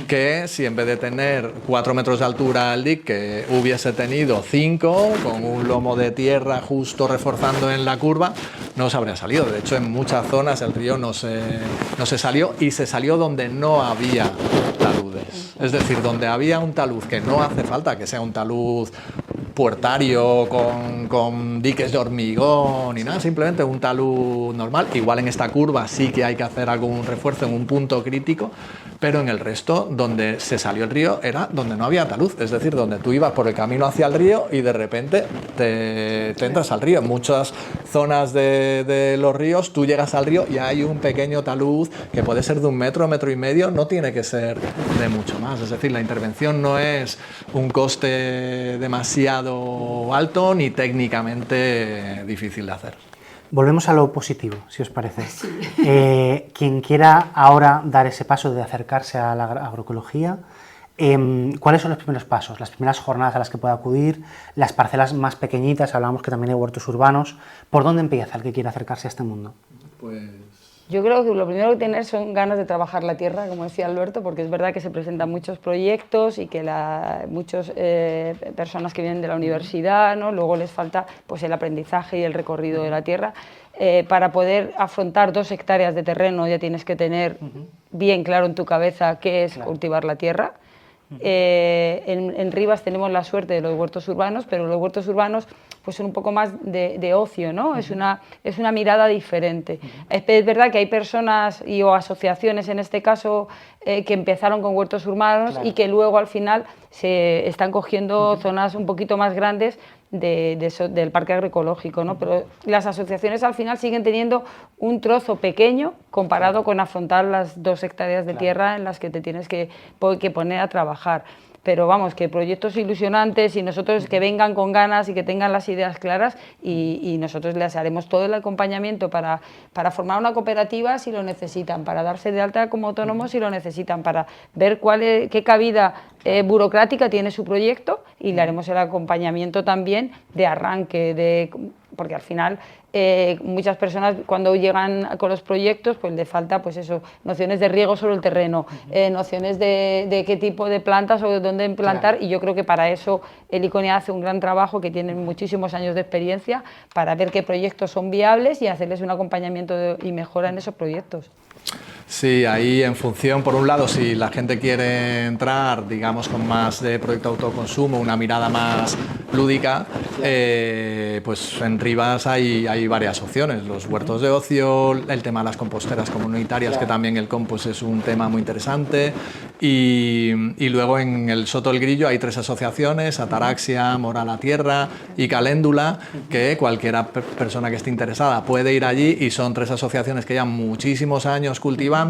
que si en vez de tener 4 metros de altura el dique hubiese tenido 5, con un lomo de tierra justo reforzando en la curva, no se habría salido. De hecho, en muchas zonas el río no se salió y se salió donde no había taludes. Es decir, donde había un talud, que no hace falta que sea un talud puertario con diques de hormigón y nada, simplemente un talud normal. Igual en esta curva sí que hay que hacer algún refuerzo en un punto crítico, pero en el resto, donde se salió el río, era donde no había talud, es decir, donde tú ibas por el camino hacia el río y de repente te entras al río. En muchas zonas de los ríos, tú llegas al río y hay un pequeño talud que puede ser de 1 metro, 1,5 metros, no tiene que ser de mucho más. Es decir, la intervención no es un coste demasiado alto ni técnicamente difícil de hacer. Volvemos a lo positivo, si os parece. Sí. Quien quiera ahora dar ese paso de acercarse a la agroecología, ¿cuáles son los primeros pasos? Las primeras jornadas a las que puede acudir, las parcelas más pequeñitas, hablábamos que también hay huertos urbanos. ¿Por dónde empieza el que quiera acercarse a este mundo? Pues yo creo que lo primero que tener son ganas de trabajar la tierra, como decía Alberto, porque es verdad que se presentan muchos proyectos y que muchas personas que vienen de la universidad, ¿no? Luego les falta pues, el aprendizaje y el recorrido de la tierra. Para poder afrontar 2 hectáreas de terreno ya tienes que tener bien claro en tu cabeza qué es cultivar la tierra. En Rivas tenemos la suerte de los huertos urbanos, pero los huertos urbanos pues son un poco más de ocio, ¿no? Es una mirada diferente. Es verdad que hay personas o asociaciones, en este caso, que empezaron con huertos urbanos y que luego al final se están cogiendo zonas un poquito más grandes del parque agroecológico, ¿no? Pero las asociaciones al final siguen teniendo un trozo pequeño comparado con afrontar las 2 hectáreas de tierra en las que te tienes que poner a trabajar. pero vamos, que proyectos ilusionantes y nosotros que vengan con ganas y que tengan las ideas claras y nosotros les haremos todo el acompañamiento para formar una cooperativa si lo necesitan, para darse de alta como autónomos si lo necesitan, para ver qué cabida burocrática tiene su proyecto y le haremos el acompañamiento también de arranque, porque al final muchas personas cuando llegan con los proyectos pues les falta pues eso, nociones de riego sobre el terreno, nociones de qué tipo de plantas o de dónde implantar, claro. Y yo creo que para eso el ICONIA hace un gran trabajo, que tiene muchísimos años de experiencia para ver qué proyectos son viables y hacerles un acompañamiento y mejora en esos proyectos. Sí, ahí en función, por un lado, si la gente quiere entrar, digamos, con más de proyecto de autoconsumo, una mirada más lúdica, pues en Rivas hay varias opciones, los huertos de ocio, el tema de las composteras comunitarias, que también el compost es un tema muy interesante, y luego en el Soto del Grillo hay 3 asociaciones, Ataraxia, Amor a la Tierra y Caléndula, que cualquiera persona que esté interesada puede ir allí, y son 3 asociaciones que llevan muchísimos años cultivando.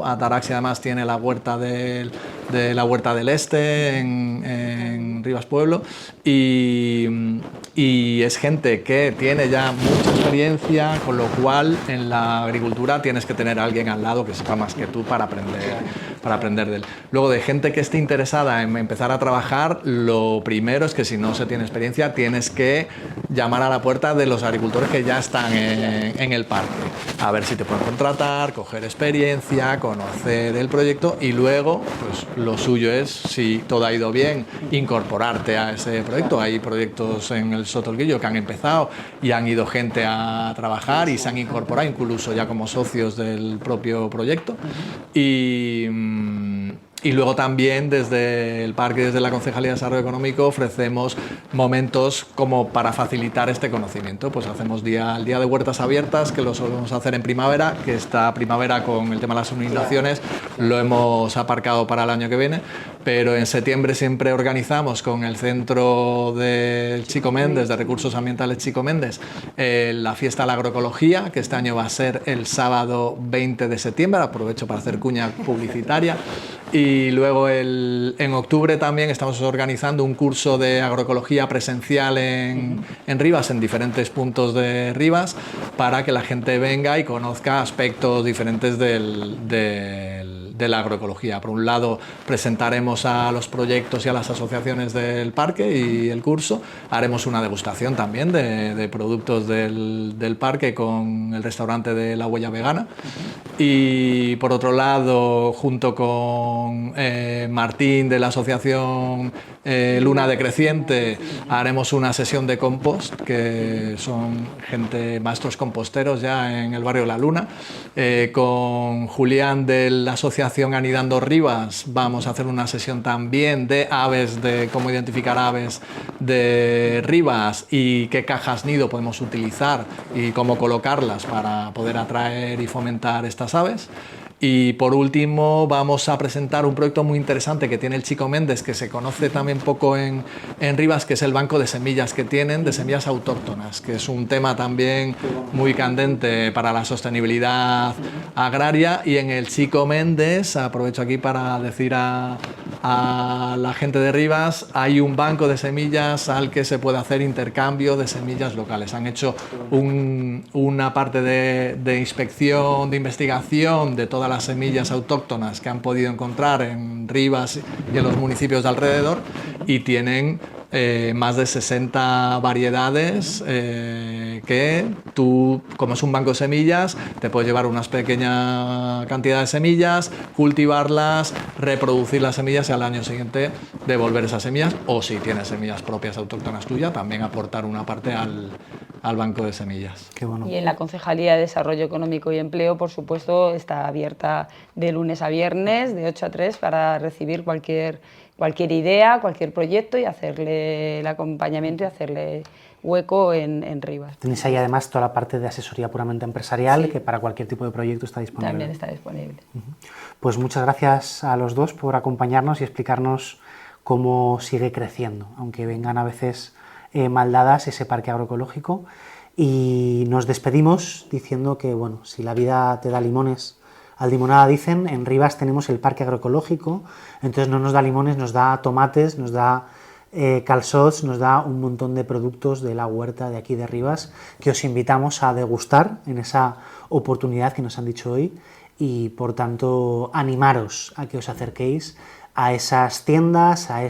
Ataraxia además tiene la huerta de la Huerta del Este en Rivas Pueblo, y es gente que tiene ya mucha experiencia, con lo cual en la agricultura tienes que tener a alguien al lado que sepa más que tú para aprender de él. Luego, de gente que esté interesada en empezar a trabajar, lo primero es que si no se tiene experiencia tienes que llamar a la puerta de los agricultores que ya están en el parque, a ver si te pueden contratar, coger experiencia, conocer el proyecto, y luego pues lo suyo es, si todo ha ido bien, incorporarte a ese proyecto. Hay proyectos en el Soto del Grillo que han empezado y han ido gente a trabajar y se han incorporado incluso ya como socios del propio proyecto, y luego también desde el parque, desde la Concejalía de Desarrollo Económico, ofrecemos momentos como para facilitar este conocimiento. Pues hacemos el día de huertas abiertas, que lo solemos hacer en primavera, que esta primavera con el tema de las inundaciones lo hemos aparcado para el año que viene, pero en septiembre siempre organizamos con el Centro del Chico Méndez, de Recursos Ambientales Chico Méndez, la fiesta de la agroecología, que este año va a ser el sábado 20 de septiembre, aprovecho para hacer cuña publicitaria. Y luego en octubre también estamos organizando un curso de agroecología presencial en Rivas, en diferentes puntos de Rivas, para que la gente venga y conozca aspectos diferentes de la agroecología. Por un lado, presentaremos a los proyectos y a las asociaciones del parque y el curso. Haremos una degustación también de productos del parque con el restaurante de La Huella Vegana. Y por otro lado, junto con Martín de la asociación Luna Decreciente, haremos una sesión de compost, que son maestros composteros ya en el barrio La Luna. Con Julián de la asociación Anidando Rivas vamos a hacer una sesión también de aves, de cómo identificar aves de Rivas y qué cajas nido podemos utilizar y cómo colocarlas para poder atraer y fomentar estas aves. Y por último vamos a presentar un proyecto muy interesante que tiene el Chico Méndez, que se conoce también poco en Rivas, que es el banco de semillas que tienen, de semillas autóctonas, que es un tema también muy candente para la sostenibilidad agraria. Y en el Chico Méndez, aprovecho aquí para decir a la gente de Rivas, hay un banco de semillas al que se puede hacer intercambio de semillas locales. Han hecho una parte de inspección, de investigación de todas las semillas autóctonas que han podido encontrar en Rivas y en los municipios de alrededor, y tienen más de 60 variedades que tú, como es un banco de semillas, te puedes llevar una pequeña cantidad de semillas, cultivarlas, reproducir las semillas y al año siguiente devolver esas semillas, o si tienes semillas propias autóctonas tuyas, también aportar una parte al banco de semillas. Qué bueno. Y en la Concejalía de Desarrollo Económico y Empleo, por supuesto, está abierta de lunes a viernes, de 8 a 3, para recibir cualquier idea, cualquier proyecto y hacerle el acompañamiento y hacerle hueco en Rivas. Tenéis ahí además toda la parte de asesoría puramente empresarial, sí, que para cualquier tipo de proyecto está disponible. También está disponible. Pues muchas gracias a los dos por acompañarnos y explicarnos cómo sigue creciendo, aunque vengan a veces mal dadas, ese parque agroecológico. Y nos despedimos diciendo que, bueno, si la vida te da limones, Aldimonada dicen, en Rivas tenemos el parque agroecológico, entonces no nos da limones, nos da tomates, nos da calçots, nos da un montón de productos de la huerta de aquí de Rivas que os invitamos a degustar en esa oportunidad que nos han dicho hoy y por tanto animaros a que os acerquéis a esas tiendas, a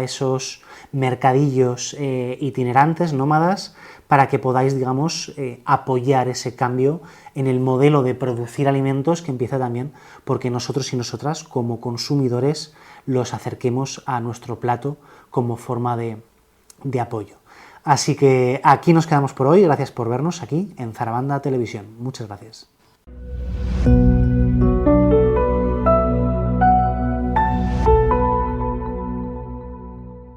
esos mercadillos itinerantes, nómadas, para que podáis, digamos, apoyar ese cambio en el modelo de producir alimentos que empieza también porque nosotros y nosotras como consumidores los acerquemos a nuestro plato como forma de apoyo. Así que aquí nos quedamos por hoy, gracias por vernos aquí en Zarabanda Televisión. Muchas gracias.